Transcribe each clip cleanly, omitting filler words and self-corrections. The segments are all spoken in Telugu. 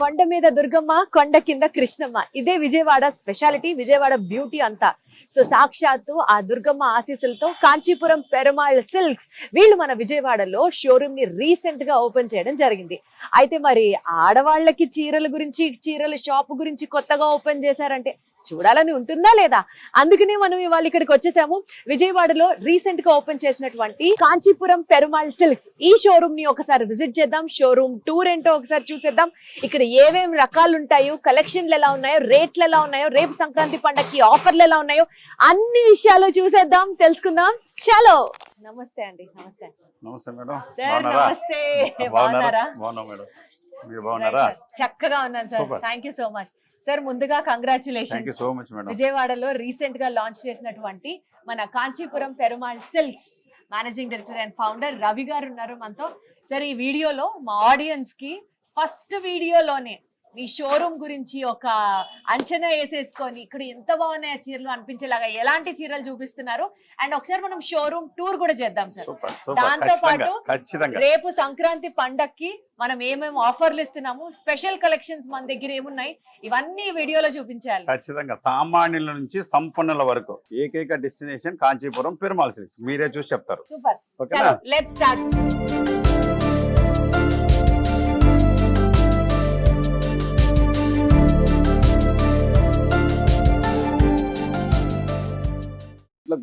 కొండ మీద దుర్గమ్మ, కొండ కింద కృష్ణమ్మ. ఇదే విజయవాడ స్పెషాలిటీ, విజయవాడ బ్యూటీ అంతా. సో సాక్షాత్తు ఆ దుర్గమ్మ ఆశీస్సులతో కాంచీపురం పెరుమాళ్ సిల్క్స్ వీళ్ళు మన విజయవాడలో షోరూమ్ ని రీసెంట్ గా ఓపెన్ చేయడం జరిగింది. అయితే మరి ఆడవాళ్ళకి చీరల గురించి, చీరల షాప్ గురించి కొత్తగా ఓపెన్ చేశారంటే చూడాలని ఉంటుందా లేదా? అందుకనే మనం ఇవాళ ఇక్కడికి వచ్చేసాము. విజయవాడలో రీసెంట్ గా ఓపెన్ చేసినటువంటి కాంచీపురం పెరుమాళ్ సిల్క్స్ ఈ షోరూమ్ ని ఒకసారి విజిట్ చేద్దాం. షోరూమ్ టూర్ ఏంటో ఒకసారి చూసేద్దాం. ఇక్కడ ఏమేమి రకాలు ఉంటాయో, కలెక్షన్లు ఎలా ఉన్నాయో, రేట్లు ఎలా ఉన్నాయో, రేపు సంక్రాంతి పండగకి ఆఫర్లు ఎలా ఉన్నాయో అన్ని విషయాలు చూసేద్దాం, తెలుసుకుందాం. చలో. నమస్తే అండి. నమస్తే. నమస్తే మేడం. సార్ నమస్తే. బాగున్నారా? బాగున్నా మేడం. మీరు బాగున్నారా? చక్కగా ఉన్నాను sir. Thank you so much sir. ముందుగా కంగ్రాచులేషన్స్. విజయవాడలో రీసెంట్ గా లాంచ్ చేసినటువంటి మన Kanchipuram Perumal silks managing director and founder Ravi గారు ఉన్నారు మనతో. సార్ ఈ వీడియోలో మా ఆడియన్స్ కి ఫస్ట్ వీడియోలోనే మీ షోరూమ్ గురించి ఒక అంచనా వేసేసుకొని ఇక్కడ ఎంత బాగున్నాయి చీరలు అనిపించేలాగా ఎలాంటి చీరలు చూపిస్తున్నారు అండ్ ఒకసారి మనం షోరూమ్ టూర్ కూడా చేద్దాం సార్. దాంతో పాటు రేపు సంక్రాంతి పండక్కి మనం ఏమేమి ఆఫర్లు ఇస్తున్నాము, స్పెషల్ కలెక్షన్స్ మన దగ్గర ఏమున్నాయి, ఇవన్నీ వీడియోలో చూపించాలి. ఖచ్చితంగా సామాన్యుల నుంచి సంపన్నుల వరకు ఏకైక డెస్టినేషన్ కాంచీపురం పెరుమాళ్ సిల్క్స్. మీరే చూసి చెప్తారు. Super. Let's start.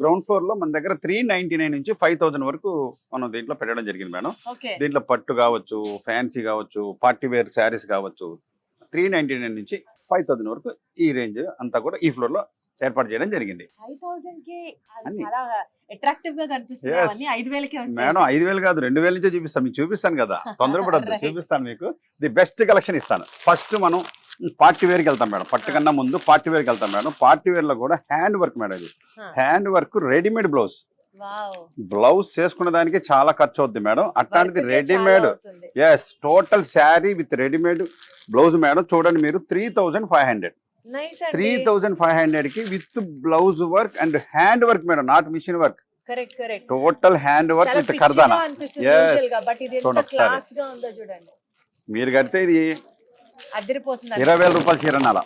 Ground floor లో మన దగ్గర 399 నుంచి 5000 వరకు మనం దీంట్లో పెట్టడం జరిగింది మేడం. దీంట్లో పట్టు కావచ్చు, ఫ్యాన్సీ కావచ్చు, పార్టీ వేర్ శారీస్ కావచ్చు, 399 నుంచి 5000 వరకు ఈ రేంజ్ అంతా కూడా ఈ ఫ్లోర్ లో ఏర్పాటు చేయడం జరిగింది. మేడం 5000 కాదు, 2000 నుంచే చూపిస్తాను. మీకు చూపిస్తాను కదా, తొందరపడద్దు. చూపిస్తాను మీకు ది బెస్ట్ కలెక్షన్ ఇస్తాను. ఫస్ట్ మనం పార్టీ వేర్కి వెళ్తాం మేడం. పట్టు కన్నా ముందు పార్టీ వేర్కి వెళ్తాం మేడం. పార్టీ వేర్ లో కూడా హ్యాండ్ వర్క్ మేడం. ఇది hand work readymade blouse. Blouse చేసుకునే దానికి చాలా ఖర్చు అవుద్ది మేడం. అట్లాంటిది readymade. Yes, total sari with readymade blouse madam. చూడండి మీరు 3500. 3500 కి with blouse work and hand work madam, not machine work. Total hand work with కర్దానా. మీరు కడితే ఇది 20,000 రూపాయలు చీరనాల.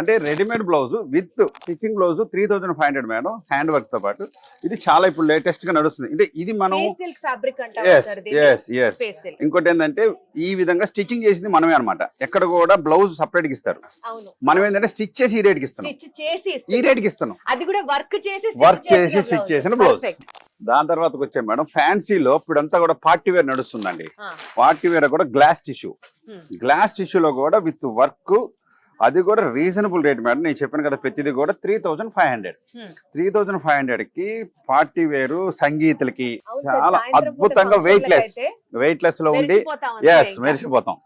అంటే readymade blouse with stitching blouse 3500 madam, hand work తో పాటు. ఇది చాలా ఇప్పుడు లేటెస్ట్ గా నడుస్తుంది. అంటే ఇది మనం ఇంకోటి ఏంటంటే ఈ విధంగా స్టిచ్చింగ్ చేసింది మనమే అనమాట. ఎక్కడ కూడా బ్లౌజ్ సపరేట్ గా ఇస్తారు. మనం ఏంటంటే స్టిచ్ చేసి ఈ రేట్ కి ఇస్తున్నాం. ఈ రేట్ కి ఇస్తున్నాం. వర్క్ చేసి స్టిచ్ చేసిన బ్లౌజ్. దాని తర్వాత వచ్చాం మేడం ఫ్యాన్సీలో. ఇప్పుడంతా కూడా పార్టీ వేర్ నడుస్తుందండి. పార్టీ వేర్ కూడా గ్లాస్ టిష్యూలో కూడా విత్ వర్క్, అది కూడా రీజనబుల్ రేట్ మేడం. నేను చెప్పాను కదా, ప్రతిది కూడా 3500. 3500 కి పార్టీ వేరు సంగీతలకి చాలా అద్భుతంగా వెయిట్ లెస్ లో ఉండి మెరిసిపోతాం.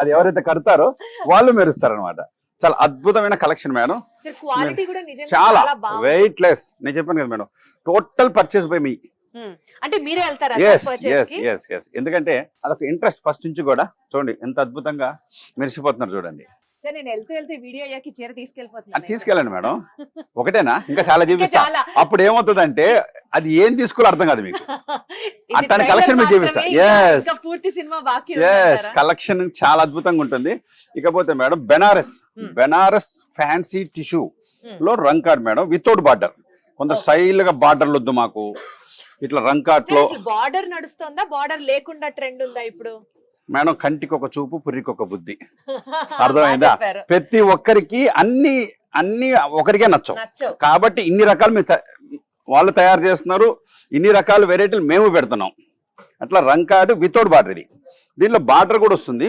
అది ఎవరైతే కడతారో వాళ్ళు మెరుస్తారు అనమాట. చాలా అద్భుతమైన కలెక్షన్ మేడం. చాలా వెయిట్ లెస్. నేను చెప్పాను కదా మేడం, టోటల్ పర్చేస్ బై మీ. అంటే మీరే వెళ్తారా? ఎందుకంటే అదొక ఇంట్రెస్ట్ ఫస్ట్ నుంచి కూడా. చూడండి ఎంత అద్భుతంగా మెరిసిపోతున్నారు చూడండి. తీసుకెళ్ళండి మేడం. ఒకటేనా? ఇంకా చాలా చూపిస్తా. అప్పుడు ఏమవుతుందంటే అది ఏం తీసుకోవాలో అర్థం కాదు మీకు. అట్లాంటి కలెక్షన్ మీకు చూపిస్తా. కలెక్షన్ చాలా అద్భుతంగా ఉంటుంది. ఇకపోతే మేడం బెనారస్ ఫ్యాన్సీ టిష్యూ లో రంకాడ్ మేడం, వితౌట్ బార్డర్. కొంత స్టైల్ గా బార్డర్లు వద్దు మాకు. ఇట్లా రంకాట్ లో బార్డర్ నడుస్తుందా? బార్డర్ లేకుండా ట్రెండ్ ఉందా ఇప్పుడు మేడం? కంటికి ఒక చూపు, పుర్రికి ఒక బుద్ధి. అర్థమైందా? ప్రతి ఒక్కరికి అన్ని ఒకరికే నచ్చవు. కాబట్టి ఇన్ని రకాలు వాళ్ళు తయారు చేస్తున్నారు, ఇన్ని రకాల వెరైటీలు మేము పెడుతున్నాం. అట్లా రంకాడ్ వితౌట్ బార్డర్. ఇది దీంట్లో బార్డర్ కూడా వస్తుంది.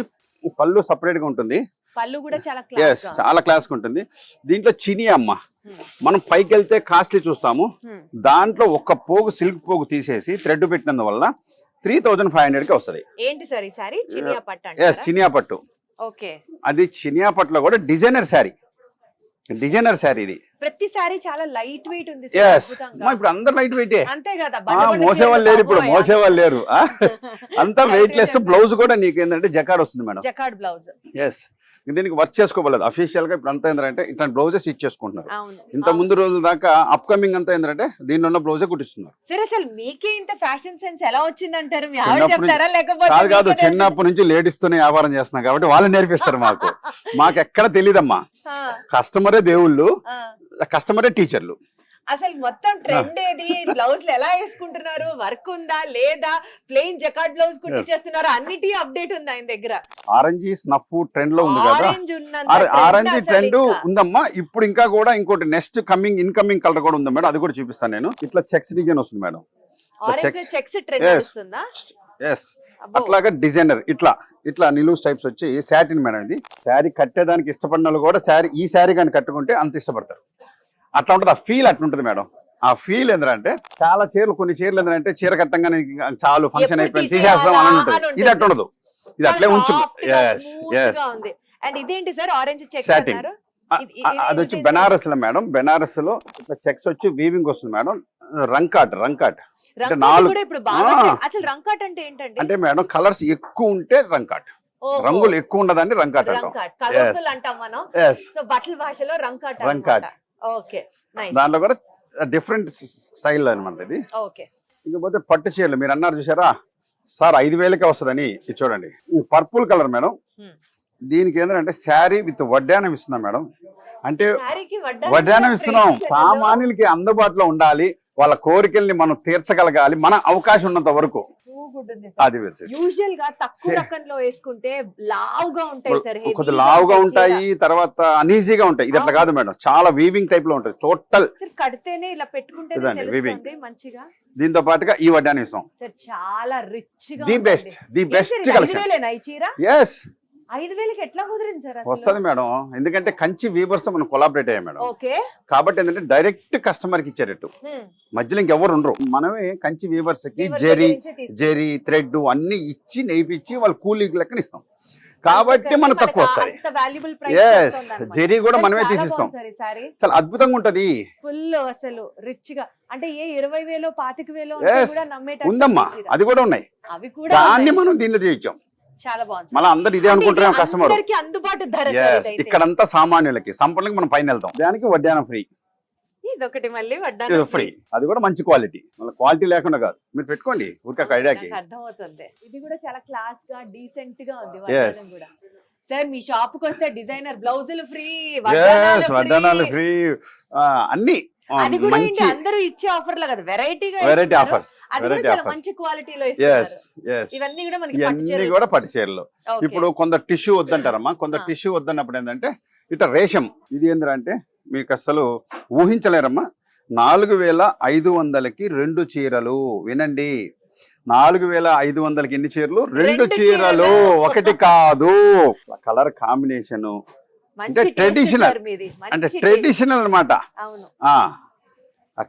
పళ్ళు సపరేట్ గా ఉంటుంది. చాలా క్లాస్ ఉంటుంది. దీంట్లో చిని అమ్మ మనం పైకి వెళ్తే కాస్ట్లీ చూస్తాము. దాంట్లో ఒక పోగు సిల్క్ పోగు తీసేసి థ్రెడ్ పెట్టినందువల్ల 3500 కి వస్తుంది. చినియా పట్టు. అది చినియా పట్టులో కూడా డిజైనర్ శారీ. ఇది ప్రతి సారీ చాలా లైట్ వెయిట్ ఉంది. ఇప్పుడు అందరు లైట్ వెయిట్. మోసేవాళ్ళు లేరు. అంతా వెయిట్ లెస్. బ్లౌజ్ కూడా నీకు ఏంటంటే జకాడ్ వస్తుంది మేడం. Jacquard blouse. దీనికి వర్క్ చేసుకోలేదు అఫీషియల్ గా. ఇప్పుడు అంతా ఏంటంటే ఇట్లాంటి బ్లౌజెస్ స్టిచ్ చేసుకుంటున్నారు. అవును. ఇంత ముందు రోజుల దాకా అప్కమింగ్ అంతా ఏంటంటే దీనిలో ఉన్న బ్లౌజే కుట్టిస్తున్నారు. సరే అసలు మీకే ఇంత ఫ్యాషన్ సెన్స్ ఎలా వచ్చిందంటారు? మీ ఆవిడ చెప్తారా లేకపోతే కాదు మీకే తెలుసా? చిన్నప్పటి నుంచి లేడీస్ తోనే వ్యాపారం చేస్తున్నాం కాబట్టి వాళ్ళు నేర్పిస్తారు మాకు. మాకు ఎక్కడ తెలియదమ్మా. ఆ, కస్టమరే దేవుళ్ళు, ఆ. కస్టమరే టీచర్లు. అసలు మొత్తం ట్రెండ్ ఏది? బ్లౌజ్లు ఎలా వేసుకుంటున్నారు? వర్క్ ఉందా లేదా? ప్లెయిన్ జకార్డ్ బ్లౌజ్ కుట్టించేస్తున్నారు? అన్నిటి అప్డేట్ ఉంది ఆయన దగ్గర. ఆరెంజ్ స్నఫ్ ట్రెండ్ లో ఉంది కదా. ఆరెంజ్ ఉన్నంత ఆరెంజ్ trend ట్రెండ్ అసలు ఇంకా. ఉందమ్మా. ఇప్పుడు ఇంకా కూడా ఇంకోటి నెక్స్ట్ ఇన్కమింగ్ కలర్ కూడా ఉంది మేడం. అది కూడా చూపిస్తాను నేను. ఇట్లా చెక్స్ డిజైన్ వస్తుంది madam. Orange checks trend Yes. వస్తుందా? ఎస్ అట్లాగా డిజైనర్ ఇట్లా నిలువు టైప్స్ వచ్చి శాటిన్ మేడం. ఇది శారీ కట్టేదానికి ఇష్టపడిన వాళ్ళు కూడా ఈ శారీ కానీ కట్టుకుంటే అంత ఇష్టపడతారు. అట్లా ఉంటుంది ఆ ఫీల్. అట్లా ఉంటుంది మేడం. ఆ ఫీల్ ఏంటంటే చాలా చీరలు, కొన్ని చీరలు ఏంటంటే చీర కట్టంగానే చాలు ఫంక్షన్ ఎప్పుడు అయిపోయింది తీసేయాలా తీసేస్తాం అని అని ఉంటుంది. ఉంటుంది. ఇది అట్లా ఉండదు. ఇది అట్లే ఉంచు. ఎస్ ఉంది. అండ్ ఇదేంటి సార్ ఆరెంజ్ చెక్స్ Satin. అన్నారు? అది వచ్చి బెనారస్ లో మేడం. బెనారస్ లో ఇట్లా చెక్స్ వచ్చి వీవింగ్ వస్తుంది మేడం. రంకాట్ రంకాట్ నాలుగు- కూడా ఇప్పుడు బాగా ఆ. అసలు రంకాట్ అంటే ఏంటండి? అంటే మేడం కలర్స్ ఎక్కువ ఉంటే రంకాట్, ఓహో. రంగులు ఎక్కువ ఉండదాన్ని రంకాట్ అంటాం. రంకాట్ కలర్ఫుల్ అంటాం మనం. ఎస్ సో బట్టల భాషలో రంకాట్ రంకాట్. Okay nice. దాంట్లో కూడా డిఫరెంట్ స్టైల్ అనమాట ఇది. ఓకే ఇకపోతే పట్టు చీరలు మీరు అన్నారు చూసారా సార్ 5,000కే వస్తుందని. ఇది చూడండి పర్పుల్ కలర్ మేడం. దీనికి ఏంటంటే శారీ విత్ వడ్డానం ఇస్తున్నాం మేడం. అంటే శారీకి వడ్డానం ఇస్తున్నాం. సామాన్యులకి అందుబాటులో ఉండాలి, వాళ్ళ కోరికల్ని మనం తీర్చగలగాలి మన అవకాశం ఉన్నంత వరకు. అది యూజువల్ గా తక్కువ రకంలో వేసుకుంటే లావుగా ఉంటాయి సార్. కొద్దిగా లావుగా ఉంటాయి, తర్వాత అనీజీగా ఉంటాయి. ఇది అట్లా కాదు మేడం, చాలా వీవింగ్ టైప్ లో ఉంటుంది టోటల్. కడితేనే ఇలా పెట్టుకుంటే ఇదండి, weaving. మంచిగా. దీంతో పాటుగా ఈ వడ్డానం ఇస్తాం. చాలా రిచ్ గా ది బెస్ట్ కలెక్షన్. ఈ చీర ఎస్ 5,000కి ఎట్లా కుదిరింది సార్? వస్తుంది మేడం. ఎందుకంటే కంచి వీవర్స్ మనం కొలాబరేట్ అయ్యాం మేడం. ఓకే. కాబట్టి ఏంటంటే డైరెక్ట్ కస్టమర్ కి ఇచ్చేటట్టు మధ్యలో ఇంకెవరు ఉండరు. మనమే కంచి వీవర్స్ కి జెరీ థ్రెడ్ అన్ని ఇచ్చి నేయిపించి వాళ్ళు కూలీ లెక్కన ఇస్తాం. కాబట్టి మనకు తక్కువ వస్తాయి. ఎస్ జెరీ కూడా మనమే తీసిస్తాం. చాలా అద్భుతంగా ఉంటది. ఫుల్ అసలు రిచ్ గా. అంటే ఏ 20,000 25,000 ఉందమ్మా, అది కూడా ఉన్నాయి. అవి కూడా దాన్ని మనం దీన్ని చేయించాం. చాలా బాగుంది. మళ్ళీ అందరు ఇదే అనుకుంటున్నాం కస్టమర్. అందుబాటు ధర. ఇక్కడంతా సామాన్యులకి, సంపన్నులకి మనం పైన వెళ్తాం. దానికి వడ్డానం ఫ్రీ. ఇదొకటి మళ్ళీ వడ్డానం ఫ్రీ. అది కూడా మంచి క్వాలిటీ. మళ్ళీ క్వాలిటీ లేకుండా కాదు, మీరు పెట్టుకోండి ఊరికే ఐడియాకి. అర్థమవుతుంది. ఇది కూడా చాలా క్లాస్ గా డీసెంట్ గా ఉంది వడ్డానం కూడా. సార్ మీ షాప్ కు వస్తే డిజైనర్ బ్లౌజులు ఫ్రీ, వడ్డానాలు ఫ్రీ, అన్ని అది కూడా మంచి అందరూ ఇచ్చే ఆఫర్లు కదా, వెరైటీ ఆఫర్స్. అది కూడా చాలా మంచి క్వాలిటీలో ఇస్తున్నారు. ఇవన్నీ కూడా మనకి ఇవన్నీ కూడా పట్టు చీరలు. ఇప్పుడు కొందరు టిష్యూ వద్దంటారమ్మా. కొందరు టిష్యూ వద్దన్నప్పుడు ఏంటంటే ఇట్లా రేషం. ఇది ఏంటంటే మీకు అసలు ఊహించలేరమ్మా. 4,500కి 2 చీరలు. వినండి, 4,500కి ఎన్ని చీరలు? 2 చీరలు, ఒకటి కాదు. కలర్ కాంబినేషన్ అంటే ట్రెడిషనల్, అంటే ట్రెడిషనల్ అనమాట.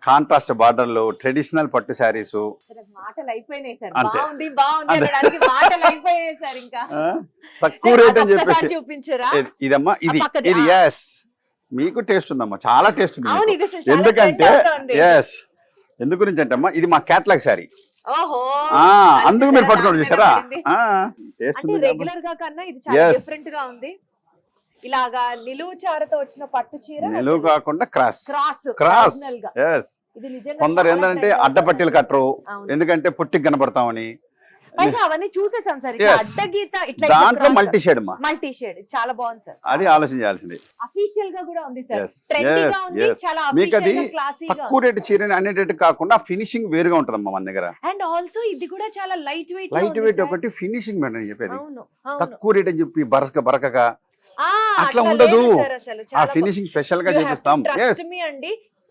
కాంట్రాస్ట్ బార్డర్లు, ట్రెడిషనల్ పట్టు శారీస్. మాటలు అయిపోయినాయి సార్. అంతే. బాగుంది బాగుంది మాటలు అయిపోయాయి సార్. ఇంకా తక్కువ రేట్ అని చెప్పేసి చూపించరా? ఇదమ్మా ఇది ఎస్ మీకు టేస్ట్ ఉందమ్మా, చాలా టేస్ట్ ఉంది. ఎందుకంటే ఎస్ ఎందు గురించి అంటే అమ్మా ఇది మా క్యాటలాగ్ శారీ. అందుకు మీరు పట్టుకోండి చూసారా. రెగ్యులర్ గా కన్నా ఇది చాలా డిఫరెంట్ గా ఉంది. ఇలాగా నిలువు చారతో వచ్చిన పట్టు చీర, నిలువు కాకుండా క్రాస్. ఎస్ కొందరు ఏంటంటే అడ్డపట్టీలు కట్టరు, ఎందుకంటే పుట్టికి కనపడతామని. అవన్నీ చూసేసాం సార్. దాంట్లో మల్టీ షేడ్ చాలా బాగుంది సార్. అది ఆలోచించాల్సింది. అఫీషియల్ గా కూడా ఉంది సార్. మీకు అది తక్కువ రేటు చీర అనేటట్టు కాకుండా ఫినిషింగ్ వేరుగా ఉంటదమ్మా మన దగ్గర. అండ్ ఆల్సో ఇది కూడా చాలా లైట్ వెయిట్ ఒకటి ఫినిషింగ్ మేడం చెప్పేది. తక్కువ రేట్ అని చెప్పి బరకగా అట్లా ఉండదు. ఆ ఫినిషింగ్ స్పెషల్ గా చూపిస్తాం. అండి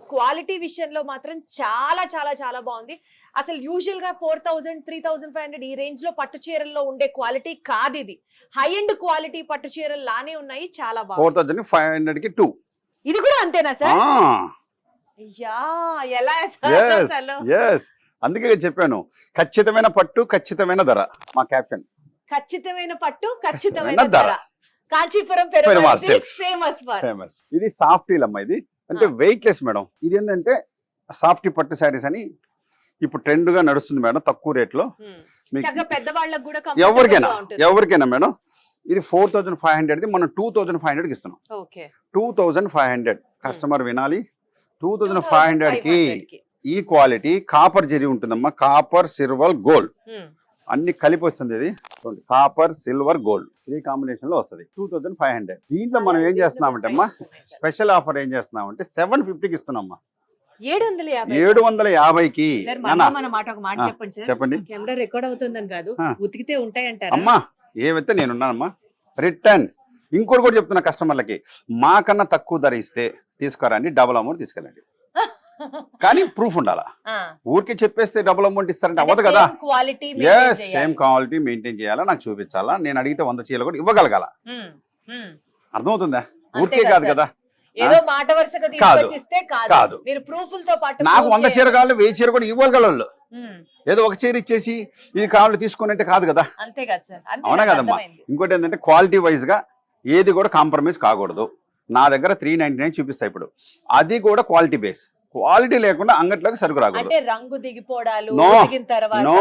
క్వాలిటీ విషయంలో మాత్రం చాలా చాలా చాలా బాగుంది. అసలు యూజువల్ గా 4,000 3,500 ఈ రేంజ్ లో పట్టు చీరల్లో ఉండే క్వాలిటీ కాదు ఇది. హై ఎండ్ క్వాలిటీ పట్టు చీరలు లానే ఉన్నాయి. చాలా బాగుంది. 4,500కి 2. ఇది కూడా అంతేనా సార్? అందుకే చెప్పాను, ఖచ్చితమైన పట్టు ఖచ్చితమైన ధర. మా క్యాప్షన్ ఖచ్చితమైన పట్టు ఖచ్చితమైన ధర. కాంచీపురం ఫేమస్. ఇది సాఫ్టీ అమ్మా. ఇది అంటే వెయిట్ లెస్ మేడం. ఇది ఏంటంటే సాఫ్టీ పట్టు శారీస్ అని ఇప్పుడు ట్రెండ్ గా నడుస్తుంది మేడం. తక్కువ రేట్ లో పెద్దవాళ్ళకి కూడా ఎవరికైనా మేడం. ఇది 4500 మనం 2500 ఇస్తున్నాం. ఓకే 2500 కస్టమర్ వినాలి. 2500 కి ఈ క్వాలిటీ కాపర్ జెరీ ఉంటుందమ్మా. కాపర్ సిల్వర్ గోల్డ్ అన్ని కలిపి వస్తుంది. ఇది కాపర్ సిల్వర్ గోల్డ్ ఈ కాంబినేషన్ లో వస్తుంది. 2500. దీంట్లో మనం ఏం చేస్తున్నామంటే అమ్మా స్పెషల్ ఆఫర్ ఏం చేస్తున్నామంటే 750కి ఇస్తున్నామ్మా. 750కి. చెప్పండి. కెమెరా రికార్డ్ అవుతుందని కాదు, ఉతికితే ఉంటాయంటారా? అమ్మా ఏవైతే నేనున్నానమ్మా. రిటర్న్ ఇంకోటి కూడా చెప్తున్నా కస్టమర్లకి, మాకన్నా తక్కువ ధర ఇస్తే తీసుకురండి, డబుల్ అమౌంట్ తీసుకెళ్ళండి. కానీ ప్రూఫ్ ఉండాలా. ఊరికి చెప్పేస్తే డబుల్ అమౌంట్ ఇస్తారంటే అవ్వదు కదా. సేమ్ క్వాలిటీ మెయింటైన్ చేయాలా, నాకు చూపించాలా. నేను అడిగితే 100 చీరలు కూడా ఇవ్వగలగాల. అర్థమవుతుందా? ఊరికే కాదు కదా. ఏదో మాట వరుసగా తీసుకొచ్చిస్తే కాదు, మీరు ప్రూఫ్లతో పాటు నాకు 100 చీర కావాలి, 1000 చీర కూడా ఇవ్వగలవాళ్ళు. ఏదో ఒక చీర ఇచ్చేసి ఇది కావాలి తీసుకుని కాదు కదా. అంతే కదా సార్. అవునా కదమ్మా. ఇంకోటి ఏంటంటే క్వాలిటీ వైజ్ గా ఏది కూడా కాంప్రమైజ్ కాకూడదు. నా దగ్గర 399 చూపిస్తా ఇప్పుడు. అది కూడా క్వాలిటీ బేస్. క్వాలిటీ లేకుండా అంగట్లోకి సరుకు రాకూడదు. అంటే రంగు దిగిపోవడాలు, తర్వాత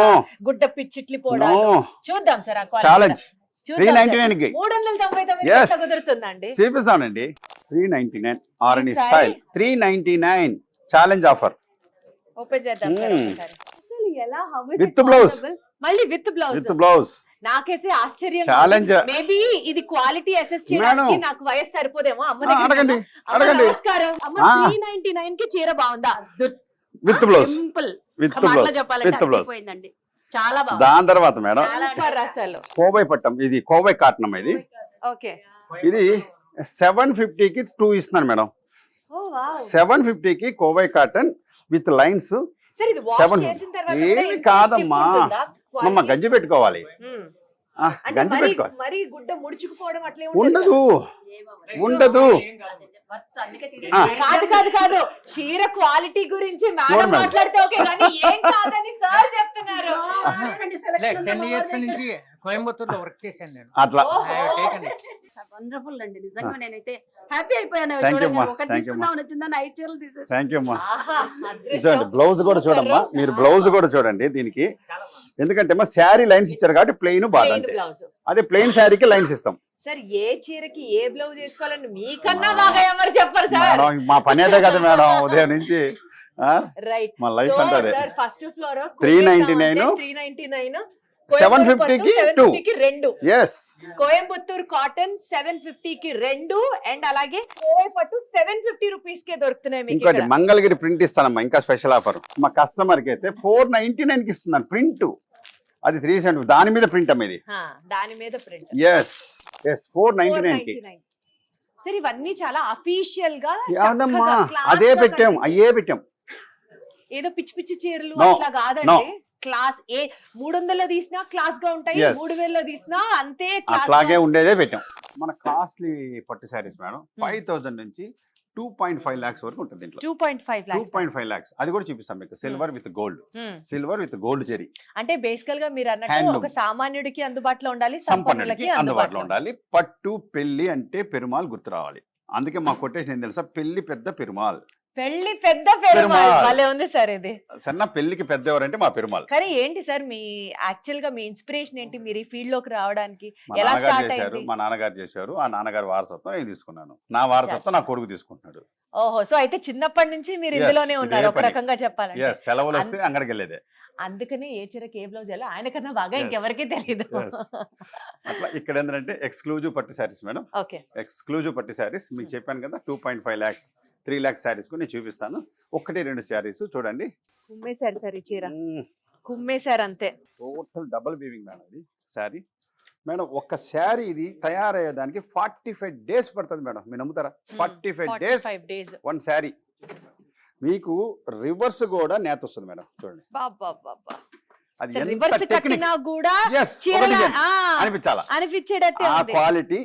గుడ్డ పిచ్చిట్లి పోవడాలు చూద్దాం సార్. ఆ ఛాలెంజ్ 399 కి 399 కుదురుతుందండి. చూపిస్తానండి. 399 RN style 399 challenge offer. Open చేద్దాం సార్ ఒకసారి. అసలు ఎలా విత్ బ్లౌజ్, మళ్ళీ విత్ బ్లౌజ్. నాకైతే ఆశ్చర్యం. ఛాలెంజ్ మేబీ ఇది క్వాలిటీ అసెస్ చేయడానికి నాకు వయసు సరిపోదేమో. అమ్మ అడగండి. నమస్కారం. 399 కి చీర బాగుందా? With blouse, simple with blouse పోయిందండి. చాలా బాగుంది. దాని తర్వాత మేడం అసలు కోబై పట్టం, ఇది కోబై కాటన్. ఇది ఓకే. ఇది 750 కి 2 ఇస్తున్నాను మేడం. 750 కి కోబై కాటన్ విత్ లైన్స్. ఏమి కాదమ్మా, మమ్మ గంజి పెట్టుకోవాలి. గంజి పెట్టుకోవాలి. మరి గుడ్డ ముడుచుకుపోవడం అట్లే ఉండదు. కాదు చీర క్వాలిటీ గురించి మేడం మాట్లాడితే ఓకే, కానీ ఏం కాదని సార్ చెప్తున్నారు. 10 ఇయర్స్ నుంచి కోయంబత్తూరులో వర్క్ చేశాను నేను. అట్లా వండర్ఫుల్ అండి. నిజంగా నేనైతే హ్యాపీ అయిపోయాను. బ్లౌజ్ కూడా చూడమ్మా, మీరు బ్లౌజ్ కూడా చూడండి దీనికి. ఎందుకంటే శారీ లైన్స్ ఇచ్చారు కాబట్టి ప్లెయిన్ బాగా. అదే ప్లెయిన్ శారీకి లైన్స్ ఇస్తాం సార్. ఏ చీరకి ఏ బ్లౌజ్ వేసుకోవాలని మీకన్నా బాగా ఎవరు చెప్పారు సార్? మా పని అదే కదా మేడం, ఉదయం నుంచి. రైట్. మా లైఫ్ అంటే అదే. ఫస్ట్ ఫ్లోర్ 399 750 కి 2. yes కోయంబత్తూర్ కాటన్ 750 కి 2 అండ్ అలాగే కోవై పట్టు 750 రూపీస్ కే దొరుకుతున్నాయి మీకు. ఇంకోటి మంగళగిరి ప్రింట్ ఇస్తానమ్మా, ఇంకా స్పెషల్ ఆఫర్. మా కస్టమర్ కి అయితే 499 కి ఇస్తున్నాను ప్రింట్. అది 370 దాని మీద ప్రింట్ అమ్మ. ఇది దాని మీద ప్రింట్. yes 499 కి. సరే ఇవన్నీ చాలా అఫీషియల్ గా అదే పెట్టాం, అయ్యే పెట్టాం. ఏదో పిచ్చి పిచ్చి చీరలు అట్లా కాదండి. క్లాస్ ఏ 300లో తీసినా క్లాస్ గా ఉంటాయి, 3000లో తీసినా అంతే అట్లాగే ఉండేదే పెట్టాం. మన కాస్ట్లీ పట్టు శారీస్ మేడం 5000 నుంచి 2.5 lakhs వరకు ఉంటుంది దీంట్లో. 2.5 lakhs అది కూడా చూపిస్తాం మీకు. Silver with gold jewellery. అంటే బేసికల్ గా మీరు అన్నట్టు ఒక సామాన్యుడికి అందుబాటులో ఉండాలి, సంపన్నులకి అందుబాటులో ఉండాలి. పట్టు పెళ్లి అంటే పెరుమాల్ గుర్తు రావాలి. అందుకే మా కొటేషన్ ఏం తెలుసా, పెళ్లి పెద్ద పెరుమాల్. పెళ్లి పెద్ద పెరుమాల్ భలే ఉంది సార్. ఇది సన్న పెళ్లికి పెద్ద ఎవరంటే మా పెరుమాల్. కానీ ఏంటి సార్ మీ యాక్చువల్ గా మీ ఇన్స్పిరేషన్ ఏంటి? మీరు ఈ ఫీల్డ్ లోకి రావడానికి ఎలా స్టార్ట్ అయ్యింది? మా నాన్నగారు చేశారు, ఆ నాన్నగారి వారసత్వం నేను తీసుకున్నాను, నా వారసత్వం నా కొడుకు తీసుకుంటున్నాడు. ఓహో, సో అయితే చిన్నప్పటి నుంచి మీరు ఇందులోనే ఉన్నారు ఒక రకంగా చెప్పాలంటే. సెలవులు వస్తే అంగడికి వెళ్ళేదే. అందుకనే ఏ చీరకి ఏ బ్లౌజ్ ఎలా ఆయనకన్నా బాగా ఇంకెవరికీ తెలియదు. అట్లా ఇక్కడ ఏంటంటే ఎక్స్క్లూజివ్ పట్టు శారీస్ మేడం. ఓకే, ఎక్స్క్లూజివ్ పట్టు శారీస్ మీకు చెప్పాను కదా. 2.5 lakhs 3 lakhs శారీస్ నేను చూపిస్తాను. 1-2 శారీస్ చూడండి. కుమ్మేశారు సార్ ఈ చీర, కుమ్మేశారు అంతే. టోటల్ డబుల్ వీవింగ్ మేడం ఇది శారీ. మేడం ఒక్క శారీ ఇది తయారయ్యేదానికి 45 days పడుతుంది మేడం. మీరు నమ్ముతారా? 45 days వన్ శారీ. మీకు రివర్స్ కూడా నేత వస్తుంది మేడం. చూడండి అది అనిపించాలా ఆ క్వాలిటీ.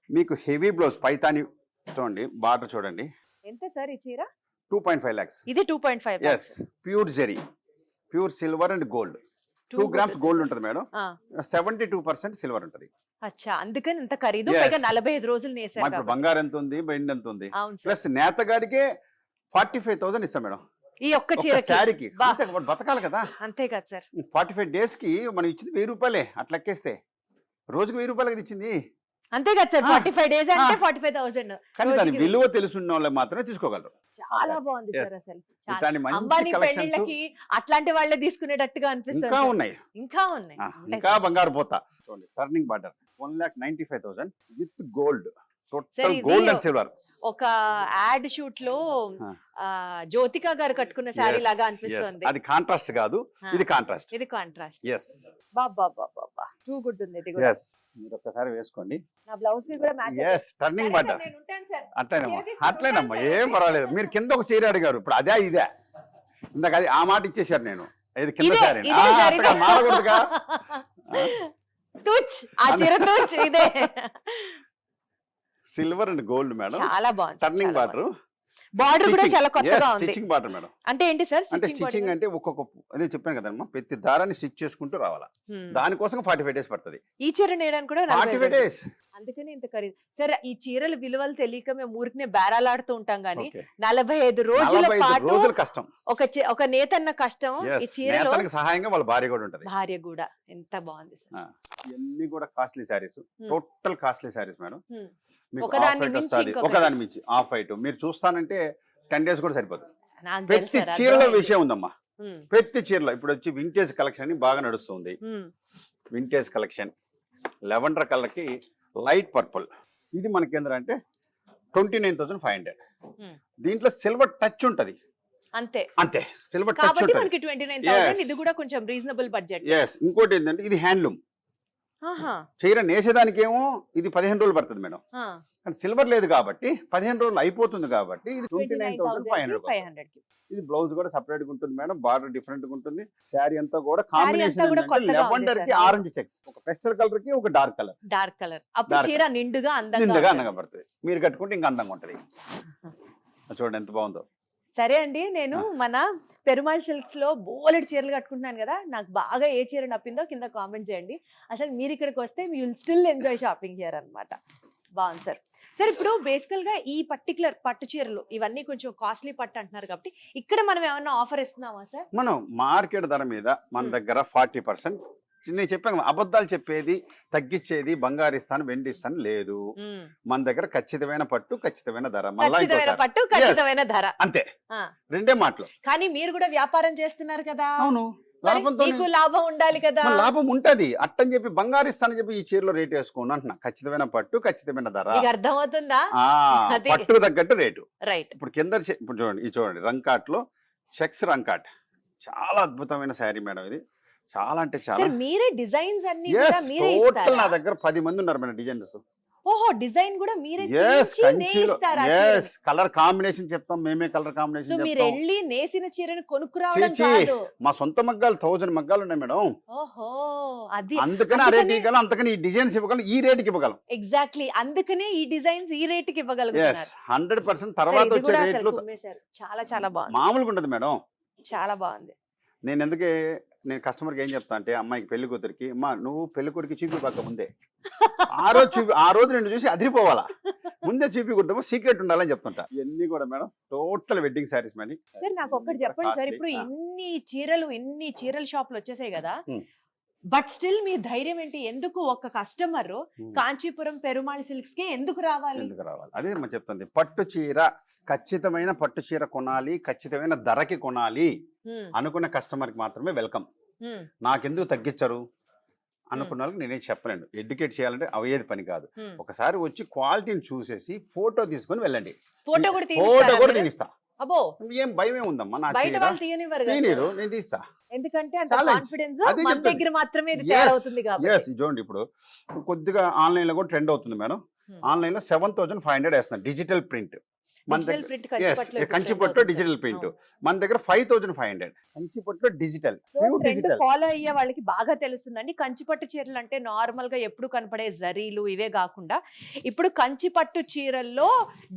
మీకు హెవీ బ్లౌజ్ పైతాని చూడండి, బార్డర్ చూడండి. ఎంత సార్ ఈ చీర? 2.5 lakhs. ఇది 2.5. yes pure jewellery, pure silver and gold. 2 grams గోల్డ్ ఉంటుంది మేడం, 72% సిల్వర్ ఉంటుంది. అచ్చా, అందుకని ఇంత ఖరీదు. పైగా 45 రోజులు నేసారు. ఇప్పుడు బంగారం ఎంత ఉంది, వెండి ఎంత ఉంది, ప్లస్ నేతగాడికే 45,000 ఇస్తాం మేడం ఈ ఒక్క శారీకి. బతకాలి కదా, అంతే కదా సార్. 45 days కి మనం ఇచ్చింది 1000 రూపాయలే. అట్లా ఎక్కేస్తే రోజుకి 1000 రూపాయలకి ఇచ్చింది. అంతే కదా సార్, ఆ. 45 days అంటే 45,000. కానీ దాని విలువ తెలుసున్న వాళ్ళు మాత్రమే తీసుకోగలరు. చాలా బాగుంది Yes. సార్ అసలు. చాలా. ఇట్లాంటి మంచి అంబానీ కలెక్షన్స్ పెళ్లిళ్ళకి అట్లాంటి వాళ్ళే తీసుకునేటట్టుగా అనిపిస్తుంది ఇంకా సార్. ఉన్నాయి. ఇంకా ఉన్నాయి. ఉంటాయి ఇంకా సార్. బంగారు పోతా చూడండి. Turning border 1,95,000 with gold, Sir, total ఇది గోల్డ్ అండ్ సిల్వర్. ఒక యాడ్ షూట్ లో జ్యోతిక గారు కట్టుకున్న శారీ లాగా అనిపిస్తుంది. అది కాంట్రాస్ట్ కాదు, ఆ. ఇది కాంట్రాస్ట్. ఇది కాంట్రాస్ట్. ఎస్ బాబా టూ గుడ్ ఉంది ఇది కూడా. ఎస్, మీరు ఒక్కసారి వేసుకోండి. నా బ్లౌజ్ కి కూడా మ్యాచ్ ఎస్, టర్నింగ్ బార్డర్ నేను ఉంటాను సార్. అట్లనేమ్మా, చీర తీసుకొని అట్లేనమ్మా, ఉంటాను ఏం సార్. పర్వాలేదు. మీరు కింద ఒక చీర అడిగారు, ఇప్పుడు అదే ఇదే. ఇందాక అది ఆ మాట ఇచ్చేసారు నేను. ఇది కింద ఇదే, శారీ ఇదే జరిగింది. మారకూడదుగా. టూచ్, ఆ చీర టూచ్ ఇదే. సిల్వర్ అండ్ గోల్డ్ మేడం, చాలా బాగుంది. Turning border. బార్డర్ కూడా చాలా కొత్తగా ఉంది. Stitching border madam. అంటే ఏంటి సార్ అంటే స్టిచ్చింగ్ అంటే ఒక్కొక్క, అదే చెప్పాను కదమ్మా, ప్రతి దారాన్ని స్టిచ్ చేసుకుంటూ రావాలా. దానికోసం 45 days పడుతుంది. ఈ చీర నేయడానికి కూడా 45 days. అందుకని ఇంత ఖరీదు. సరే, ఈ చీరల విలువలు తెలియక మేము ఊరికనే బేరాలాడుతూ ఉంటాం గానీ Okay. 45 రోజుల 45 పాటు రోజులు కష్టం. ఒక నేతన్న కష్టం. Yes, ఈ చీరలో నేతలకు సహాయంగా వాళ్ళ భార్య కూడా ఉంటది. భార్య కూడా ఎంత బాగుంది సార్. ఇవన్నీ కూడా costly saris, total costly saris madam. మీకు ఒకదాన్ని ఆఫ్ వైట్ మించి వస్తుంది, ఇంకొకటి. ఒకదాని మించి ఆఫ్ వైట్. మీరు చూస్తానంటే 10 days కూడా సరిపోదు. నాకు ప్రతి తెలుసు సార్, చీరలో అర్థమైంది. విషయం ఉందమ్మా. ఉమ్, ప్రతి చీరలో ఇప్పుడు వచ్చి వింటేజ్ కలెక్షన్ అని బాగా నడుస్తుంది. ఉమ్, వింటేజ్ కలెక్షన్ లెవెండర్ కలర్ కి లైట్ పర్పుల్. ఇది మనకి ఏంటంటే 29,500. ఉమ్. దీంట్లో సిల్వర్ టచ్ ఉంటది అంతే. అంతే, సిల్వర్ టచ్ కాబట్టి ఉంటది. మనకి 29,000. Yes. ఇది కూడా కొంచెం రీజనబుల్ బడ్జెట్. ఎస్, ఇంకోటి ఏంటంటే ఇది హ్యాండ్లూమ్. చీర నేసేదానికి ఏమో ఇది 15 రోజులు పడుతుంది మేడం. కానీ సిల్వర్ లేదు కాబట్టి 15 రోజులు అయిపోతుంది కాబట్టి ఇది 29,500. 500 ఇది బ్లౌజ్ కూడా సపరేట్ గా ఉంటుంది మేడం, బార్డర్ డిఫరెంట్ గా ఉంటుంది. శారీ అంతా కూడా Saree అంతా కాంబినేషన్ కూడా కొత్తగా ఉంది లెవెండర్ కి సార్. ఆరెంజ్ చెక్స్, ఒక పెస్టల్ కలర్ కి ఒక డార్క్ కలర్. Dark colour. అప్పుడు Dark చీర నిండుగా నిండుగా అందంగా అందంగా పడుతుంది. మీరు కట్టుకుంటే ఇంకా అందంగా ఉంటది. చూడండి ఎంత బాగుందో. సరే అండి, నేను మన పెరుమాళ్ సిల్క్స్ లో బోలెడు చీరలు కట్టుకుంటున్నాను కదా, నాకు బాగా ఏ చీర నప్పిందో కింద కామెంట్ చేయండి. అసలు మీరు ఇక్కడికి వస్తే మీ will still enjoy shopping here అన్నమాట. బాగుంది సార్. సార్, ఇప్పుడు బేసికల్ గా ఈ పర్టికులర్ పట్టు చీరలు ఇవన్నీ కొంచెం కాస్ట్లీ పట్టు అంటున్నారు కాబట్టి ఇక్కడ మనం ఏమన్నా ఆఫర్ ఇస్తున్నామా సార్? మనం మార్కెట్ ధర మీద మన దగ్గర 40%. నేను చెప్పాను, అబద్ధాలు చెప్పేది, తగ్గించేది, బంగారు ఇస్తాను, వెండి ఇస్తాను లేదు. మన దగ్గర ఖచ్చితమైన పట్టు, ఖచ్చితమైన ధర. మళ్ళా ఖచ్చితమైన ఇంకోసారి. పట్టు, ఖచ్చితమైన ధర. అంతే, ఆ. రెండే మాటలు. కానీ మీరు కూడా వ్యాపారం చేస్తున్నారు కదా, అవును, మరి లాభంతో మీకు లాభం ఉండాలి కదా. లాభం ఉంటది. అట్టని చెప్పి బంగారు ఇస్తానని చెప్పి ఈ చీరలో రేటు వేసుకోండి అంటున్నా. ఖచ్చితమైన పట్టు, ఖచ్చితమైన ధర. మీకు అర్థమవుతుందా? ఆ, అది. పట్టుకు తగ్గట్టు రేటు. రైట్. ఇప్పుడు కింద ఇప్పుడు చూడండి, ఇది చూడండి, రంకాట్ లో చెక్స్ రంకాట్. చాలా అద్భుతమైన శారీ మేడం ఇది. చాలా అంటే చాలా. సార్, మీరే డిజైన్స్ అన్ని కూడా మీరే టోటల్ నా ఇస్తారా? దగ్గర 10 మంది ఉన్నారు మేడం డిజైనర్స్. ఓహో, డిజైన్ కూడా మీరే ఎస్, చేయించి కంచిలో నేయిస్తారా ఎస్, కలర్ కాంబినేషన్ చెప్తాం మేమే, కలర్ సో కాంబినేషన్ మీరు చెప్తాం. వెళ్ళి నేసిన చీరను కొనుక్కురావడం చీ, కాదు. మా సొంత మగ్గాలు 1000 మగ్గాలు ఉన్నాయి మేడం. ఓహో, అది అందుకని ఆ రేట్ ఇవ్వగలం, అందుకని ఈ డిజైన్స్ ఇవ్వగలం, ఈ రేటుకి ఇవ్వగలం. ఎగ్జాక్ట్లీ, అందుకనే ఈ డిజైన్స్ ఈ రేట్ కి ఎస్, ఇవ్వగలుగుతున్నారు. 100% సార్, తర్వాత ఇది వచ్చే కూడా అసలు రేట్లు కుమ్మేశారు. చాలా చాలా బాగుంది, మామూలుగా ఉండదు మేడం. చాలా బాగుంది. నేను కస్టమర్కి ఏం చెప్తా అంటే, అమ్మాయికి పెళ్లి కూతురికి, అమ్మా నువ్వు పెళ్లి కొడుకు చూపిబాక ముందే, ఆ రోజు నేను చూసి అదిరిపోవాలా, ముందే చూపికూడదు, సీక్రెట్ ఉండాలని చెప్తుంటా. ఇవన్నీ కూడా మేడం టోటల్ వెడ్డింగ్ శారీస్ మరి. సార్, నాకు ఒక్కటి చెప్పండి సార్, ఇప్పుడు ఇన్ని చీరల షాపులు వచ్చేసాయి కదా, బట్ స్టిల్ మీ ధైర్యం ఏంటి? ఎందుకు ఒక కస్టమర్ కాంచీపురం పెరుమాళ్ సిల్క్స్ కి ఎందుకు రావాలి? ఎందుకు రావాలి అదే మనం చెప్తుంది. పట్టు చీర, ఖచ్చితమైన పట్టు చీర కొనాలి, ఖచ్చితమైన ధరకి కొనాలి అనుకున్న కస్టమర్ కి మాత్రమే వెల్కమ్. నాకెందుకు తగ్గించరు అనుకున్న వాళ్ళకి నేనేం చెప్పలేను. ఎడ్యుకేట్ చేయాలంటే అయ్యేది పని కాదు. ఒకసారి వచ్చి క్వాలిటీని చూసేసి ఫోటో తీసుకొని వెళ్ళండి. ఫోటో కూడా తీనిస్తా. అబ్బో, ఏం భయం ఏముందమ్మా, నా బయట చీర వాళ్ళు తీయనివ్వరు కదా తీనిరు, సార్? నేను తీస్తా. ఎందుకంటే అంత Challenge. కాన్ఫిడెన్స్ అదే మన చెప్తాను. దగ్గర మాత్రమే ఇది తయారు అవుతుంది కాబట్టి. ఎస్, చూడండి ఇప్పుడు కొద్దిగా ఆన్లైన్ లో కూడా ట్రెండ్ అవుతుంది మేడం. ఆన్లైన్ లో 7,500 వేస్తున్నారు డిజిటల్ ప్రింట్. మన డిజిటల్ దగ్గర ప్రింట్ కంచిపట్టులో డిజిటల్ ప్రింట్. మన దగ్గర 5,500 కంచిపట్టులో డిజిటల్. ట్రెండ్ ఫాలో అయ్యే వాళ్ళకి బాగా తెలుస్తుందండి. కంచిపట్టు చీరలు అంటే నార్మల్ గా ఎప్పుడు కనపడే జరీలు ఇవే కాకుండా ఇప్పుడు కంచిపట్టు చీరల్లో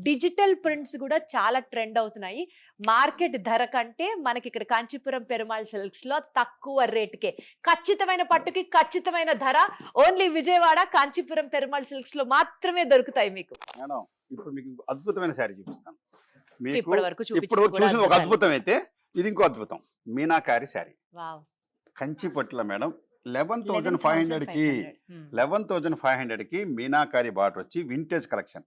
డిజిటల్ ప్రింట్స్ కూడా చాలా ట్రెండ్ అవుతున్నాయి. మార్కెట్ ధర కంటే మనకి ఇక్కడ కాంచీపురం పెరుమాళ్ సిల్క్స్ లో తక్కువ రేటుకే ఖచ్చితమైన పట్టుకి ఖచ్చితమైన ధర ఓన్లీ విజయవాడ కాంచీపురం పెరుమాళ్ సిల్క్స్ లో మాత్రమే దొరుకుతాయి మీకు. మేడం ఇప్పుడు మీకు అద్భుతమైన శారీ చూపిస్తాను. మీకు ఇప్పటి వరకు ఇప్పుడు చూసిన ఒక అద్భుతం అయితే ఇది ఇంకో అద్భుతం. మీనాకారి శారీ వావ్, కంచిపట్టులో మేడం. 11,500 కి 11,500. 11,500 కి మీనాకారి బార్డర్ వచ్చి వింటేజ్ కలెక్షన్.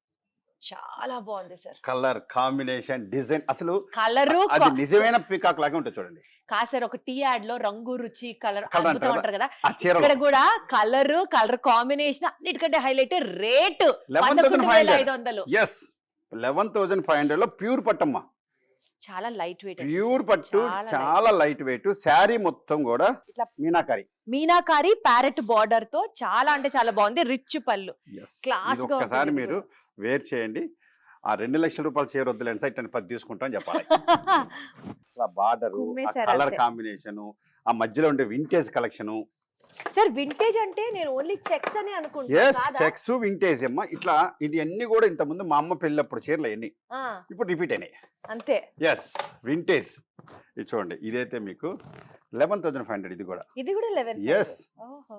చాలా బాగుంది సార్. కలర్ కాంబినేషన్ డిజైన్ అసలు కలరు అది నిజమైన పీకాక్ లాగా ఉంటుంది చూడండి. కాదు సార్, ఒక టీ యాడ్ లో రంగు రుచి కలర్ Colour అద్భుతం అంటారు అంటారు కదా, ఆ చీరలో ఇక్కడ కూడా కలర్ కాంబినేషన్ అన్నిటికంటే హైలైట్ రేటు 11,500. ఎస్ 11,500 లో ప్యూర్ పట్టమ్మ, చాలా లైట్ వెయిట్, ప్యూర్ పట్టు, చాలా లైట్ వెయిట్. శారీ మొత్తం కూడా ఇట్లా మీనాకారి ప్యారెట్ బార్డర్ తో చాలా అంటే చాలా బాగుంది. రిచ్ పళ్ళు, క్లాస్ ఇది గా ఒక్కసారి ఉంటుంది మీరు వేర్ చేయండి. ఆ 2 లక్షల రూపాయలు చీర వద్దులేండి సైట్ అని 10 తీసుకుంటాం చెప్పాలి. బార్డర్, కుమ్మేశారు కలర్ అంతే. కాంబినేషన్, ఆ మధ్యలో ఉండే వింటేజ్ కలెక్షన్. సార్ వింటేజ్ అంటే నేను ఓన్లీ చెక్స్ అని ఎస్ అనుకుంటున్నాను. చెక్స్ వింటేజ్ అమ్మా. ఇట్లా ఇది అన్ని కూడా ఇంత ముందు మా అమ్మ పెళ్ళప్పుడు చీరలు అన్ని ఇప్పుడు రిపీట్ అయినాయి. అంతే. Yes vintage. ఇది చూడండి, ఇదైతే మీకు 11,500. ఇది కూడా 11. Yes. ఓహో,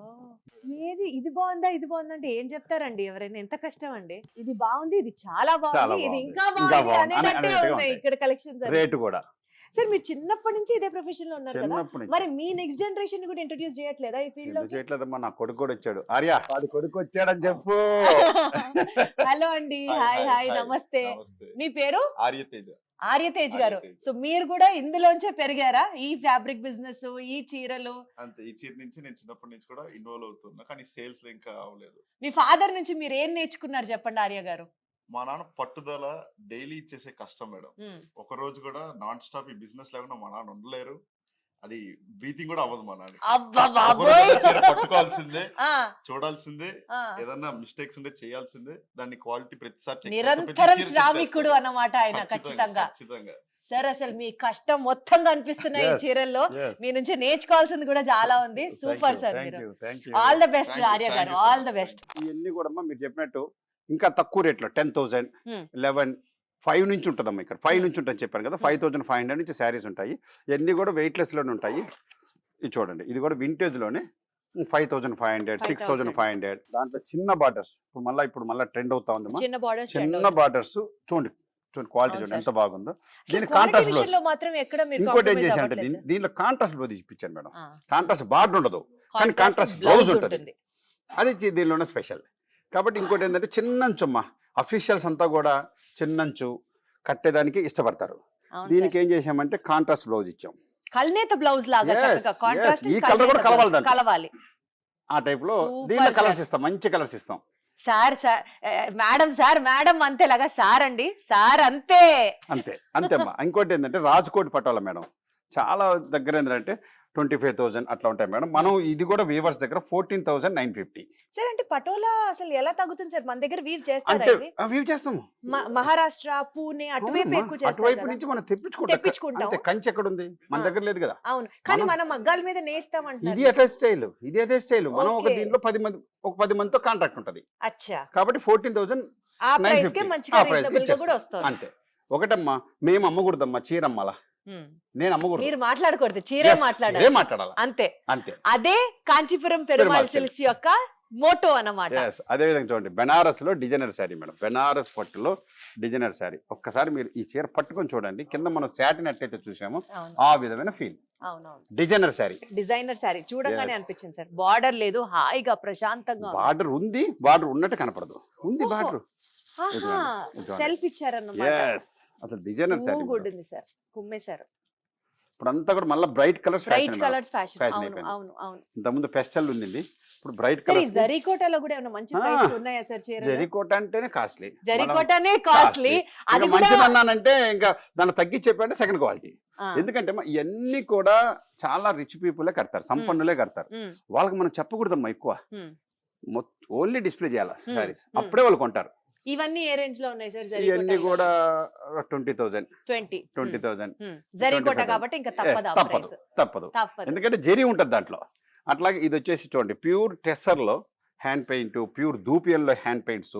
ఏది ఇది బాగుందా ఇది బాగుందా అంటే ఏం చెప్తారండి ఎవరైనా? ఎంత కష్టం అండి. ఇది బాగుంది, ఇది చాలా బాగుంది, ఇది బాగుంది, ఇంకా ఇంకా బాగుంది బాగుంది అనేటట్టే అనేటట్టుగా ఉన్నాయి ఉంటాయి. ఇక్కడ కలెక్షన్స్. రేటు కూడా సార్ మీరు చిన్నప్పటి నుంచి ఇదే ప్రొఫెషన్ లో ఉన్నారు కదా, చిన్నప్పటి నుంచి. మరి మీ నెక్స్ట్ జనరేషన్ కూడా ఇంట్రొడ్యూస్ చేయట్లేదా ఈ ఫీల్డ్ లో? ఎందుకు చేయట్లేదమ్మా, నా కొడుకు కూడా వచ్చాడు. ఆర్య వాడి కొడుకు వచ్చాడని చెప్పు. హలో అండి, హాయ్ హాయ్ నమస్తే. మీ పేరు? ఆర్యతేజ. ఆర్యతేజ్ గారు. ఆర్యతేజ్. సో మీరు కూడా ఇందులోంచే పెరిగారా, ఈ ఫ్యాబ్రిక్ బిజినెస్, ఈ చీరలు? అంతే, ఈ చీర నుంచి నేను చిన్నప్పటి నుంచి కూడా ఇన్వాల్వ్ అవుతున్నా, కానీ సేల్స్ లో ఇంకా అవ్వలేదు. మీ ఫాదర్ నుంచి మీరు ఏం నేర్చుకున్నారు చెప్పండి ఆర్య గారు. మా నాన్న పట్టుదల, డైలీ ఇచ్చేసే కష్టం మేడం. ఒక రోజు కూడా నాన్ స్టాప్ ఈ బిజినెస్ లేకుండా మా నాన్న ఉండలేరు. అది బ్రీతింగ్ కూడా అవ్వదు మా నాన్న. అబ్బా బాబోయ్. పట్టుకోవాల్సిందే, ఆ, చూడాల్సిందే, ఆ. ఏదన్నా మిస్టేక్స్ ఉంటే చేయాల్సిందే. దాన్ని క్వాలిటీ ప్రతిసారి check చేస్తా, నిరంతరం ప్రతి చీర check శ్రామికుడు చేస్తా. అన్నమాట ఆయన. ఖచ్చితంగా ఖచ్చితంగా. సార్ అసలు మీ కష్టం మొత్తం కనిపిస్తున్నాయి ఈ Yes, చీరల్లో. yes. మీ నుంచి నేర్చుకోవాల్సింది కూడా చాలా ఉంది. Thank super you, sir. thank మీరు you, thank you. All the best Thank you, Arya thank గారు, you so all the much. Best. ఇవన్నీ కూడా అమ్మా మీరు చెప్పినట్టు ఇంకా తక్కువ రేట్లో 10,000, 11, 5 నుంచి ఉంటుందమ్మా. ఇక్కడ 5 నుంచి ఉంటుంది చెప్పాను కదా. 5,500 నుంచి శారీస్ ఉంటాయి. ఇవన్నీ కూడా వెయిట్లెస్ లోనే ఉంటాయి. ఇది చూడండి, ఇది కూడా వింటేజ్ లోనే 5,500, 6,500. దాంట్లో చిన్న బార్డర్స్ ఇప్పుడు మళ్ళీ ట్రెండ్ అవుతా ఉందమ్మా. చిన్న బార్డర్స్, చిన్న బార్డర్స్ చూడండి, క్వాలిటీ అవును చూడండి సార్. ఎంత బాగుందో. దీని క్వాలిటీ కాంట్రాస్ట్ బ్లౌజ్. విషయంలో మాత్రం ఎక్కడ మీరు ఇంకోటి ఏం compromise చేశానంటే అవ్వట్లేదు దీనిలో కాంట్రాస్ట్ బ్లౌజ్ ఇప్పించాను మేడం. సార్. కాంట్రాస్ట్ బార్డర్ ఉండదు, కానీ Contrast కాంట్రాస్ట్ blouse బ్లౌజ్ ఉంటుంది. అది దీనిలోనే స్పెషల్. కాబట్టి ఇంకోటి ఏంటంటే చిన్నంచుమ్మా, అఫీషియల్స్ అంతా కూడా చిన్నంచు కట్టేదానికి ఇష్టపడతారు. అవును దీనికి సార్. ఏం చేసామంటే కాంట్రాస్ట్ బ్లౌజ్ ఇచ్చాం. కల్నేత బ్లౌజ్ లాగా Yes, చక్కగా yes. కాంట్రాస్ట్ ఈ colour కూడా కలవాలి దాంట్లో. కలవాలి. ఆ టైప్ లో Super, దీనిలో sir. కలర్స్ ఇస్తాం, మంచి కలర్స్ ఇస్తాం. సార్ మేడం, సార్ మేడం అంతేలాగా సార్ అండి, సార్ అంతే. అంతే అంతేమ్మా. ఇంకోటి ఏంటంటే రాజ్కోట్ పటోలా మేడం, చాలా దగ్గర ఏంటంటే 25,000 అట్లా ఉంటాయి మేడం. మనం ఇది కూడా వీవర్స్ దగ్గర 14,950. సార్ అంటే పటోలా అసలు ఎలా తగ్గుతుంది సార్? మన దగ్గర వీవ్ చేస్తారా అంటే ఇది? వీవ్ చేస్తాము. మహారాష్ట్ర, పూణే అటువైపు అవునమ్మా, ఎక్కువ చేస్తారు అటువైపు కదా. నుంచి మనం తెప్పించుకుంటాం. తెప్పించుకుంటాం. అంతే, కంచి ఎక్కడ ఉంది? మన దగ్గర లేదు కదా. అవును, కానీ మనం- మనం మగ్గాల మీద నేస్తాం ఇది అంటున్నారు. అదే స్టైల్, ఇది అదే స్టైల్. మనం ఒక Okay. దీంట్లో 10 మందితో కాంట్రాక్ట్ ఉంటది. అచ్చా, కాబట్టి 14,000 ఆ ప్రైస్ కే 950. మంచిగా ఆ price కి రీజనబుల్ గా ఇచ్చేస్తాం. కూడా వస్తుంది. అంతే. ఒకటమ్మా, మేము అమ్మకూడదమ్మా చీర అమ్మాలా, నేను అమ్మకూడదు. మీరు మాట్లాడకూడదు, చీరే Yes, మాట్లాడాలి. చీరే మాట్లాడాలి. అంతే. అంతే. అదే కాంచీపురం పెరుమాళ్ పెరుమాళ్ సిల్క్స్ silks. యొక్క మోటో అన్నమాట. Yes, అదే విధంగా చూడండి, బెనారస్ లో డిజైనర్ శారీ మేడం. బెనారస్ పట్టులో డిజైనర్ శారీ. ఒక్కసారి మీరు ఈ చీర పట్టుకొని చూడండి, కింద మనం శాటిన్ ఎట్లయితే చూసామో అవును ఆ విధమైన ఫీల్. అవునవును. డిజైనర్ శారీ, డిజైనర్ శారీ చూడంగానే Yes. అనిపించింది సార్. బార్డర్ లేదు, హాయిగా ప్రశాంతంగా ఉంది. బార్డర్ ఉంది, బార్డర్ ఉన్నట్టు కనపడదు. ఉంది ఓహో. బార్డర్. ఆహా, ఇదిగోండి. సెల్ఫ్ ఇచ్చారన్నమాట. ఎస్, అసలు డిజైనర్ శారీ. గుడ్ ఉంది సార్, కుమ్మేశారు. ఇప్పుడు అంతా కూడా మళ్ళీ bright colours bright colours fashion. Fashion అవును అయిపోయింది. అవును అవును. ఇంతకుముందు పెస్టల్ ఉంది, ఇప్పుడు బ్రైట్ సార్ ఈ కలర్స్. జరీకోటలో కూడా ఏమైనా మంచి ఆ, ప్రైస్ ఉన్నాయా సార్ చీరలు? జరీకోట అంటేనే కాస్ట్లీ. జరీకోటనే కాస్ట్లీ. అది కూడా మంచిది అన్నానంటే ఇంకా దాన్ని తగ్గించి చెప్పంటే సెకండ్ క్వాలిటీ. ఆ, ఎందుకంటే ఇవన్నీ కూడా చాలా రిచ్ పీపులే కడతారు, సంపన్నులే కడతారు. ఉమ్, వాళ్ళకి మనం చెప్పకూడదమ్మా ఎక్కువ, ఉమ్. ఓన్లీ డిస్ప్లే చేయాలి శారీస్, Hmm. అప్పుడే వాళ్ళు కొంటారు. ఇవన్నీ ఏ రేంజ్ లో ఉన్నాయి సార్? ఇవన్నీ జరీకోట కూడా 20,000, 20. 20,000. జరీకోట 25,000. కాబట్టి ఇంకా Yes, తప్పదు ఆ తప్పదు ప్రైస్. తప్పదు, తప్పదు. ఎందుకంటే జరీ ఉంటుంది దాంట్లో. అట్లాగే ఇది వచ్చేసి చూడండి, ప్యూర్ టెస్సర్లో హ్యాండ్ పెయింట్, ప్యూర్ దూపియల్లో హ్యాండ్ పెయింట్స్,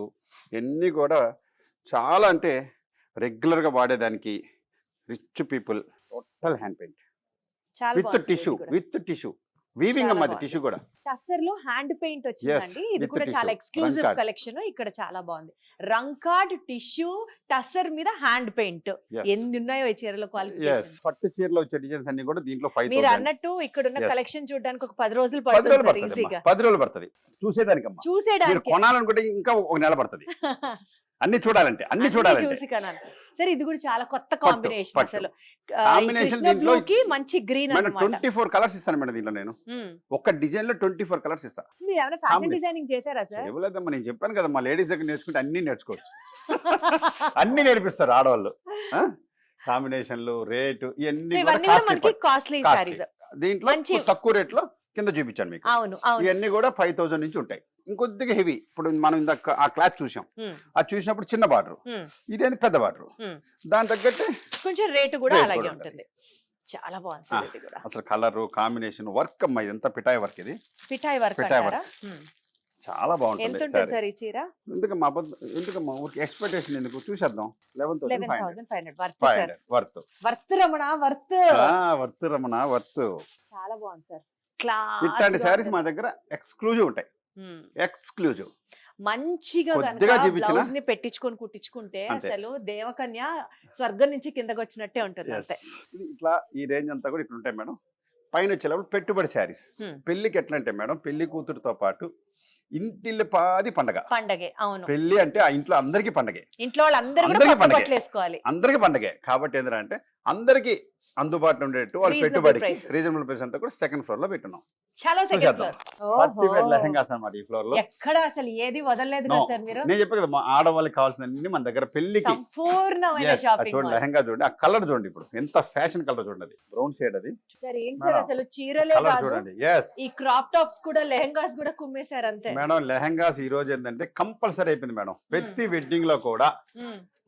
ఇవన్నీ కూడా చాలా అంటే రెగ్యులర్గా వాడేదానికి rich people total hand paint చాలా విత్ బాగుంది టిష్యూ, ఇది కూడా. With tissue. వీవింగ్ అమ్మది బాగుంది. టిష్యూ కూడా. టస్సర్ లో హ్యాండ్ పెయింట్ వచ్చిందండి. ఇది with కూడా tissue. చాలా ఎక్స్క్లూజివ్ Rancard. కలెక్షన్. ఇక్కడ చాలా బాగుంది. రంకార్డ్ టిష్యూ టస్సర్ మీద హ్యాండ్ పెయింట్. ఎన్ని ఉన్నాయో ఈ చీరలో క్వాలిఫికేషన్. పట్టు చీరలో వచ్చే డిజైన్స్ అన్ని కూడా దీంట్లో 5,000. మీరు అన్నట్టు ఇక్కడ ఉన్న Yes. కలెక్షన్ చూడడానికి ఒక 10 రోజులు 10 రోజులు పడుతుంది పడుతుంది ఈజీగా. 10 రోజులు పడుతుంది చూసేదానికమ్మా. మీరు చూసేయడానికి కొనాలనుకుంటే ఇంకా ఒక నెల పడుతుంది. అన్ని చూడాలంటే అన్ని చూడాలంటే చూసి కనాలి. సరే ఇది కూడా చాలా కొత్త కాంబినేషన్ పట్టు. అసలు. Combination దీంట్లో కి మంచి గ్రీన్ మేడం అన్నమాట. 24 కలర్స్ ఇస్తాను మేడం దీంట్లో నేను. ఒక డిజైన్ లో 24 కలర్స్ ఇస్తా. మీరు ఏమైనా ఫ్యాషన్ Combination. డిజైనింగ్ చేశారా సార్? చేయలేదమ్మా, నేను చెప్పాను కదా మా లేడీస్ దగ్గర నేర్చుకుంటే అన్ని నేర్చుకోవచ్చు. అన్ని నేర్పిస్తారు ఆడవాళ్ళు. కాంబినేషన్లు రేటు ఇవన్నీ కూడా ఇవన్నీ కూడా మనకి కాస్ట్లీ. కాస్ట్లీ సారీస్. దీంట్లో మంచి- తక్కువ రేట్ లో కింద చూపించాను మీకు. అవును అవును. ఇవన్నీ కూడా 5,000 నుంచి ఉంటాయి. ఇంకొద్దిగా హెవీ. ఇప్పుడు మనం ఇందాక ఆ క్లాత్ చూసాం, అది చూసినప్పుడు చిన్న బార్డర్, ఇదేంటి పెద్ద బార్డర్. దాని తగ్గట్టు కొంచెం రేటు కూడా Rate అలాగే కూడా ఉంటుంది. చాలా బాగుంది సార్ ఇది కూడా. అసలు కలర్ కాంబినేషన్ వర్క్ అమ్మా, ఇదంతా పిటాయి వర్క్. ఇది పిఠాయి వర్క్ పిఠాయి అంటారా? చాలా ఎంత బాగుంటుంది. ఉంటుంది సార్ ఈ చీర? ఎందుకమ్మా ఊరికి ఎక్స్పెక్టేషన్ ఎందుకు, చూసేద్దాం. 11,500 11,500 worth sir. Worth worth Ramana worth. Worth Ramana worth. చాలా బాగుంది సార్. క్లాస్ ఇట్లాంటి శారీస్ మా దగ్గర ఎక్స్క్లూజివ్ ఉంటాయి. ఎక్స్క్లూజివ్ మంచిగా కొద్దిగా చూపించినా? బ్లౌజ్ ని పెట్టించుకొని కుట్టించుకుంటే అంతే. అసలు దేవకన్య స్వర్గం నుంచి కిందకి వచ్చినట్టే ఉంటుంది. Yes. అంతే. ఇది ఇట్లా ఈ రేంజ్ అంతా కూడా ఇక్కడ ఉంటాయి మేడం. పైన వచ్చేటప్పుడు పెట్టుబడి శారీస్. పెళ్లికి ఎట్లా అంటే మేడం, పెళ్లి కూతురుతో పాటు ఇంటిల్లి పాది పండగ. పండగే. అవును. పెళ్లి అంటే ఆ ఇంట్లో అందరికీ పండగే. ఇంట్లో వాళ్ళందరూ కూడా అందరికీ కొత్త పండగే. బట్టలు వేసుకోవాలి. అందరికీ పండగే. కాబట్టి ఏంటంటే అందరికీ అందుబాటులో ఉండేట్టు వాళ్ళు Reasonable పెట్టుబడికి prices. రీజనబుల్ ప్రైస్ అంతా కూడా సెకండ్ ఫ్లోర్ లో పెట్టున్నాం. చాలా సెకండ్ చూసేద్దాం. ఫ్లోర్. పత్తి వేర్ లెహంగాస్ అన్నమాట ఈ ఫ్లోర్ లో. ఎక్కడ అసలు ఏది వదలలేదు No. కదా సార్ మీరు. నేను చెప్పాను కదా, మా ఆడవాళ్ళకి కావాల్సిన మన దగ్గర పెళ్లికి. సంపూర్ణమైన Yes, అది షాపింగ్ చూడండి, లెహంగా చూడండి, ఆ కలర్ చూడండి, ఇప్పుడు ఎంత ఫ్యాషన్ కలర్ చూడండి, అది బ్రౌన్ షేడ్. అది సార్ ఏంటి సార్ మేడం, అసలు చీరలే కలర్ కాదు, చూడండి. ఎస్ ఈ క్రాప్ టాప్స్ కూడా లెహంగాస్ కూడా కుమ్మేశారు అంతే. మేడం, లెహంగాస్ ఈ రోజు ఏంటంటే కంపల్సరీ అయిపోయింది మేడం. ప్రతి వెడ్డింగ్ లో కూడా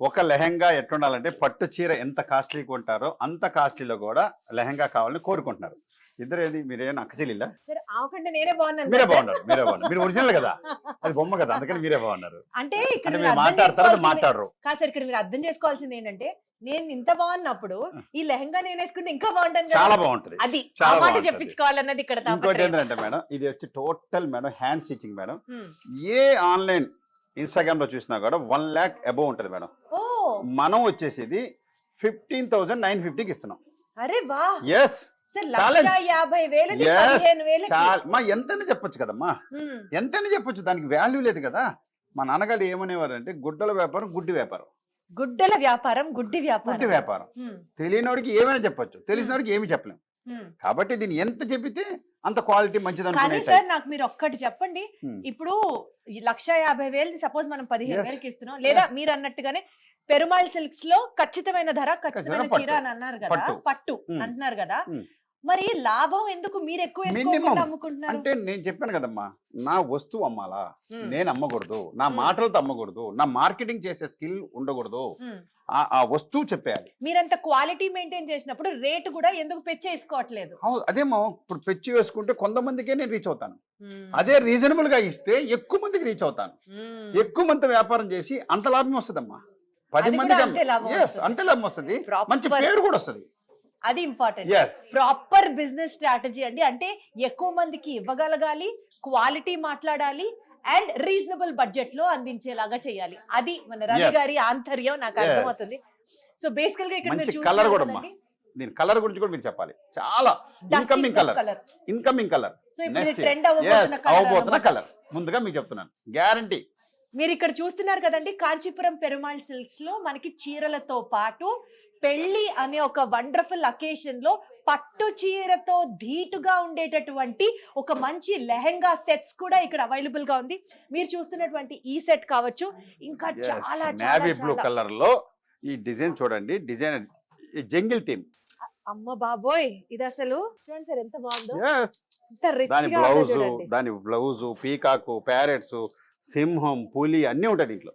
ఒక లెహంగా ఎట్లుండాలంటే, పట్టు చీర ఎంత కాస్ట్లీ కొంటారో అంత కాస్ట్లీలో కూడా లెహంగా కావాలని కోరుకుంటున్నారు. ఇద్దరు ఏది మీరేనా అక్కచెల్లిలా? సరే ఆవకంటే నేనే బాగున్నాను మీరే కదా బాగున్నారు, మీరే బాగున్నారు. మీరు ఒరిజినల్ కదా, అది బొమ్మ కదా, అందుకని మీరే బాగున్నారు. అంటే ఇక్కడ అంటే మీరు మీరు అర్థం మాట్లాడతారు, అది చేసుకోవాల్సింది- మాట్లాడరు. కాదు సార్, ఇక్కడ మీరు అర్థం చేసుకోవాల్సింది ఏంటంటే, నేను ఇంత బాగున్నప్పుడు ఈ లెహంగా నేను వేసుకుంటే ఇంకా బాగుంటాను చాలా కదా. బాగుంటది. అది చాలా ఆ మాట బాగుంటది. చెప్పించుకోవాలన్నది ఇక్కడ ఇంకోటి తాపత్రయం. ఏంటంటే మేడం, ఇది వచ్చి total madam hand stitching madam. Um. ఏ ఆన్లైన్ ఇన్స్టాగ్రామ్ లో చూసినా కూడా 1 lakh అబౌవ్ ఉంటది మేడం. ఓ మనం వచ్చేసి 15,950కి ఇస్తున్నాం. అరే వా ఎస్ సార్, Challenge. 1,50,000 Yes. 15,000 మా ఎంతని చెప్పొచ్చు కదమ్మా, ఎంతని చెప్పొచ్చు, దానికి వాల్యూ లేదు కదా. మా నాన్నగారు ఏమనేవారు అంటే, గుడ్డల వ్యాపారం గుడ్డి వ్యాపారం, గుడ్డల వ్యాపారం గుడ్డి వ్యాపారం. గుడ్డి వ్యాపారం. తెలియనివాడికి ఏమైనా చెప్పొచ్చు, తెలిసినవాడికి ఏమి చెప్పలేం. కాబట్టి దీన్ని ఎంత చెప్పితే అంత క్వాలిటీ మంచిది కానీ అనుకునే సార్ నాకు మీరు ఒక్కటి చెప్పండి, Hmm. ఇప్పుడు 1,50,000 సపోజ్ మనం 15,000 Yes. ఇస్తున్నాం, లేదా Yes. మీరు అన్నట్టుగానే పెరుమాళ్ సిల్క్స్ లో ఖచ్చితమైన ధర, ఖచ్చితమైన ఖచ్చితమైన చీర అని అన్నారు కదా, పట్టు. పట్టు Hmm. అంటున్నారు కదా, Hmm. మరి లాభం ఎందుకు మీరు ఎక్కువ వేసుకోకుండా Minimum. అమ్ముకుంటున్నారు? అంటే నేను చెప్పాను కదమ్మా, నా వస్తువు అమ్మాలా, Hmm. నేను అమ్మకూడదు, నా Hmm. మాటలతో అమ్మకూడదు, నా మార్కెటింగ్ చేసే స్కిల్ ఉండకూడదు, Hmm. ఆ వస్తువు చెప్పేయాలి. మీరంత క్వాలిటీ మెయింటైన్ చేసినప్పుడు రేటు కూడా ఎందుకు పెంచేసుకోవట్లేదు? అదేమో ఇప్పుడు పెంచి వేసుకుంటే కొంతమందికే నేను రీచ్ అవుతాను. అదే రీజనబుల్ గా ఇస్తే ఎక్కువ మందికి రీచ్ అవుతాను. ఎక్కువ మంది వ్యాపారం చేసి అంత లాభం వస్తుందమ్మా. 10 అది కూడా మందికి అంతే లాభం Yes, వస్తుంది. అంతే లాభం వస్తుంది. Proper. మంచి పేరు కూడా వస్తుంది. అది important. Yes proper business strategy అండి. అంటే ఎక్కువ మందికి ఇవ్వగలగాలి, క్వాలిటీ మాట్లాడాలి, అండ్ రీజనబుల్ బడ్జెట్ లో అందించేలాగా చేయాలి. అది మన రవి Yes. గారి ఆంతర్యం, నాకు అర్థమవుతుంది. సో బేసికల్ గా ఇక్కడ మంచి మీరు కలర్ చూస్తున్నారు కూడా అమ్మా. కదండి, దీని కలర్ గురించి కూడా మీరు చెప్పాలి. చాలా dusty incoming snuff colour, colour. Incoming colour, so ఇప్పుడు నెక్స్ట్ ట్రెండ్ అవబోతున్న కలర్ ముందుగా మీకు చెప్తున్నాను, గ్యారంటీ. మీరు ఇక్కడ చూస్తున్నారు కదండి, కాంచీపురం పెరుమాళ్ సిల్క్స్ లో మనకి చీరలతో పాటు పెళ్లి అనే ఒక వండర్ఫుల్ అకేషన్ లో పట్టు చీరతో ధీటుగా ఉండేటటువంటి ఒక మంచి లెహంగా సెట్స్ కూడా ఇక్కడ అవైలబుల్ గా ఉంది. మీరు చూస్తున్నటువంటి ఈ సెట్ కావచ్చు, ఇంకా చాలా నేవీ బ్లూ చాలా కలర్ లో ఈ డిజైన్ చూడండి, డిజైన్ జంగిల్ థీమ్. అమ్మ బాబోయ్, ఇది అసలు చూడండి సార్ ఎంత బాగుందో, ఎంత రిచ్ దాని గా ఉందో బ్లౌజ్, చూడండి. దాని బ్లౌజ్, పీకాకు, ప్యారెట్స్, సింహం, పులి అన్ని ఉంటాయి దీంట్లో.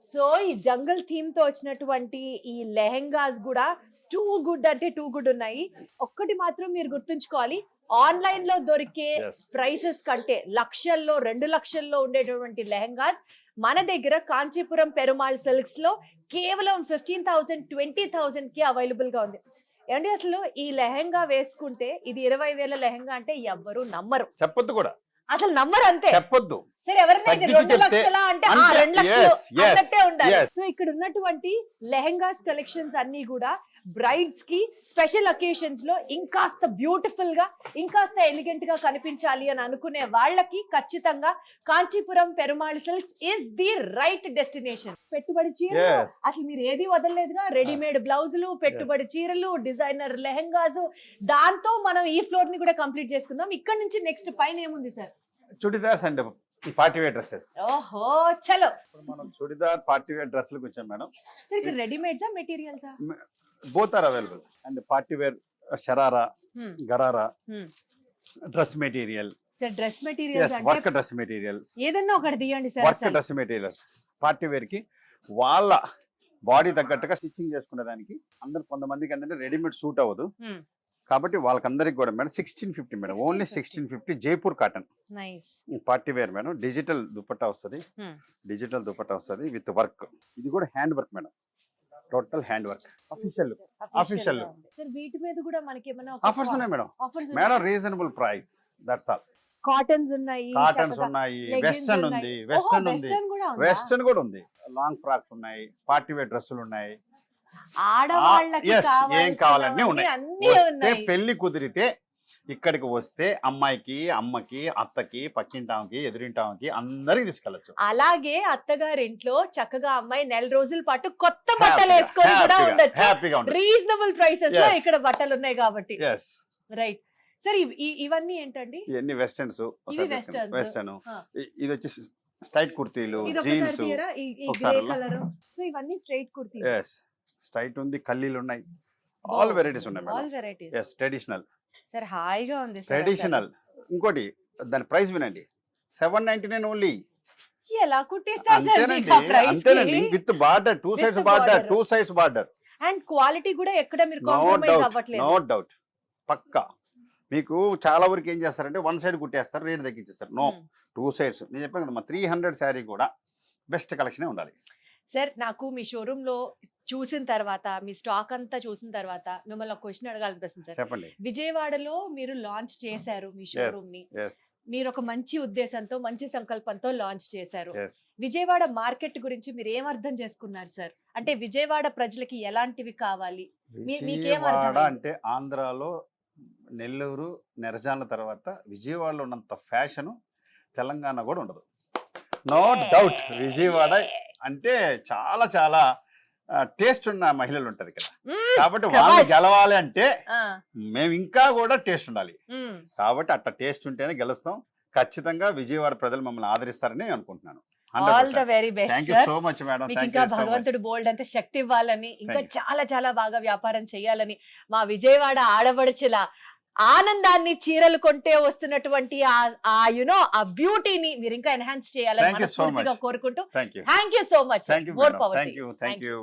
సో ఈ జంగల్ థీమ్ తో వచ్చినటువంటి ఈ లెహెంగాస్ కూడా టూ గుడ్ అంటే టూ గుడ్ ఉన్నాయి. ఒక్కటి మాత్రం మీరు గుర్తుంచుకోవాలి, ఆన్లైన్ లో దొరికే Yes. ప్రైసెస్ కంటే లక్షల్లో 2 లక్షల్లో ఉండేటువంటి లెహెంగాస్ మన దగ్గర కాంచీపురం పెరుమాళ్ సిల్క్స్ లో కేవలం 15,000 20,000 కి అవైలబుల్ గా ఉంది. ఏమండి అసలు ఈ లెహంగా వేసుకుంటే ఇది 20,000 లెహంగా అంటే ఎవ్వరు నమ్మరు, చెప్పొద్దు కూడా, అసలు నమ్మరు అంతే. చెప్పొద్దు. సరే ఎవరైనా ఇది తగ్గించి 2 చెప్తే లక్షలా అంటే అంతే. 2 లక్షలు Yes, yes, అన్నట్టే ఉండాలి. yes. సో ఇక్కడ ఉన్నటువంటి లెహంగాస్ కలెక్షన్స్ అన్ని కూడా బ్రైడ్స్ కి స్పెషల్ అకేషన్స్ లో ఇంకాస్త బ్యూటిఫుల్ గా ఇంకాస్త ఎలిగెంట్ గా కనిపించాలి అని అనుకునే వాళ్ళకి ఖచ్చితంగా Kanchipuram Perumal silks is the right destination. పెట్టుబడి చీరలు Yes. అసలు మీరు ఏది వదలలేదుగా, రెడీమేడ్ బ్లౌజులు, పెట్టుబడి చీరలు, డిజైనర్ లెహంగాస్, దాంతో మనం ఈ ఫ్లోర్ ని కూడా కంప్లీట్ చేసుకుందాం. ఇక్కడ నుంచి నెక్స్ట్ పైన ఏముంది sir? Churidars and party wear dresses. ఓహో చలో, ఇప్పుడు మనం చుడిదార్ పార్టీ వేర్ డ్రెస్లకు వచ్చాం మేడం. సార్ ఇక్కడ రెడీమేడ్సా మెటీరియల్సా? Both are available. And party wear sharara, gharara, dress material, sir dress materials work అంటే డ్రెస్ మెటీరియల్స్, ఏదన్నా ఒకటి తీయండి sir. Work dress materials party wear కి వాళ్ళ బాడీ తగ్గట్టుగా స్టిచ్చింగ్ చేసుకునే దానికి. అందరు కొంతమందికి ఏంటంటే రెడీమేడ్ సూట్ అవ్వదు, కాబట్టి వాళ్ళకందరికి కూడా madam 1650 madam, only 1650 Jaipur cotton nice party wear madam. Digital dupatta వస్తుంది, డిజిటల్ దుపట్టా వస్తుంది విత్ వర్క్. ఇది కూడా hand work madam, total hand work. Official Official. Sir వీటి మీద కూడా మనకి ఏమైనా ఆఫర్స్ ఉన్నాయి madam. Offers madam reasonable price, that's all. Cottons ఉన్నాయి, కాటన్స్ ఉన్నాయి, వెస్టర్న్ ఉంది, వెస్టర్న్ ఉంది, వెస్టర్న్ కూడా ఉంది. లాంగ్ ఫ్రాక్స్ ఉన్నాయి, పార్టీ వేర్ డ్రెస్సులు ఉన్నాయి. ఆడవాళ్ళకి Yes, ఏం కావాలన్నీ కావాల్సినవన్నీ ఉన్నాయి. అన్నీ వస్తే ఉన్నాయి. పెళ్లి కుదిరితే ఇక్కడికి వస్తే అమ్మాయికి, అమ్మకి, అత్తకి, పక్కింటాంకి, ఎదురింటాంకి అందరికి తీసుకెళ్ళచ్చు. అలాగే అత్తగారింట్లో చక్కగా అమ్మాయి 4 రోజుల పాటు కొత్త బట్టలు వేసుకొని కూడా ఉండొచ్చు. హ్యాపీగా ఉంటుంది. రీజనబుల్ ప్రైసెస్ లో Yes. ఇక్కడ బట్టలు ఉన్నాయి కాబట్టి. ఎస్, రైట్ సార్, ఇవన్నీ ఏంటండి? ఇవన్నీ వెస్టర్న్స్. ఇవి westerns. వెస్టర్న్. ఆ. ఇది వచ్చేసి స్ట్రైట్ కుర్తీలు, ఇది ఒకసారి జీన్స్. తీయరా? ఈ గ్రే ఒకసారి కలర్. సో ఇవన్నీ స్ట్రైట్ కుర్తీ. ఎస్, స్ట్రైట్ ఉంది, కల్లీలు ఉన్నాయి, ఆల్ వెరైటీస్ ఉన్నాయి all madam. Varieties. Yes, traditional. Sir హాయిగా ఉంది సార్. ట్రెడిషనల్. ఇంకోటి దాని ప్రైస్ వినండి, 799 ఓన్లీ. ఎలా కుట్టిస్తారు సార్ అంతేనండి, మీకు ఆ price కి? అంతేనండి. With border, 2 sides border, 2 sides border. And quality కూడా ఎక్కడ మీరు నో కాంప్రమైజ్ డౌట్, అవ్వట్లేదు. No doubt. పక్కా. మీకు చాలా వరకు ఏం చేస్తారంటే 1 side కుట్టేస్తారు, రేట్ తగ్గించేస్తారు. No, 2 sides. నేను చెప్పాను కదా, 300 శారీ కూడా బెస్ట్ కలెక్షనే ఉండాలి. సార్ నాకు మీ షోరూమ్ లో చూసిన తర్వాత, మీ స్టాక్ అంతా చూసిన తర్వాత మిమ్మల్ని ఒక క్వశ్చన్ అడగాలనిపిస్తుంది సార్. చెప్పండి. విజయవాడలో మీరు లాంచ్ చేశారు మీ ఎస్, షోరూమ్ ని. ఎస్, మీరు ఒక మంచి ఉద్దేశంతో, మంచి సంకల్పంతో లాంచ్ చేశారు. ఎస్. విజయవాడ మార్కెట్ గురించి మీరు ఏం అర్థం చేసుకున్నారు సార్? అంటే విజయవాడ ప్రజలకి ఎలాంటివి కావాలి? మీకేం విజయవాడ అర్థమైంది? అంటే ఆంధ్రాలో నెల్లూరు, నెరజాల తర్వాత విజయవాడలో ఉన్నంత ఫ్యాషన్ తెలంగాణ కూడా ఉండదు. No doubt. విజయవాడ అంటే చాలా చాలా టేస్ట్ ఉన్న మహిళలు ఉంటది కదా, కాబట్టి వాళ్ళు శభాష్. గెలవాలి అంటే ఆ, మేము ఇంకా కూడా టేస్ట్ ఉండాలి. మ్. కాబట్టి అట్లా టేస్ట్ ఉంటేనే గెలుస్తాం. ఖచ్చితంగా విజయవాడ ప్రజలు మమ్మల్ని ఆదరిస్తారని నేను అనుకుంటున్నాను. All the very best thank you sir. So much madam. మీకు థ్యాంక్ ఇంకా యూ సో మచ్. భగవంతుడు బోల్డ్ అంత శక్తి ఇవ్వాలని, ఇంకా Thank you. చాలా చాలా బాగా వ్యాపారం చేయాలని, మా విజయవాడ ఆడబడుచుల ఆనందాన్ని చీరలు కొంటే వస్తున్నటువంటి ఆ బ్యూటీని మీరు ఇంకా ఎన్హాన్స్ చేయాలని Thank you so మనస్ఫూర్తిగా much. కోరుకుంటూ thank you, thank you so much. Thank you more madam. Power. Thank you, thank you.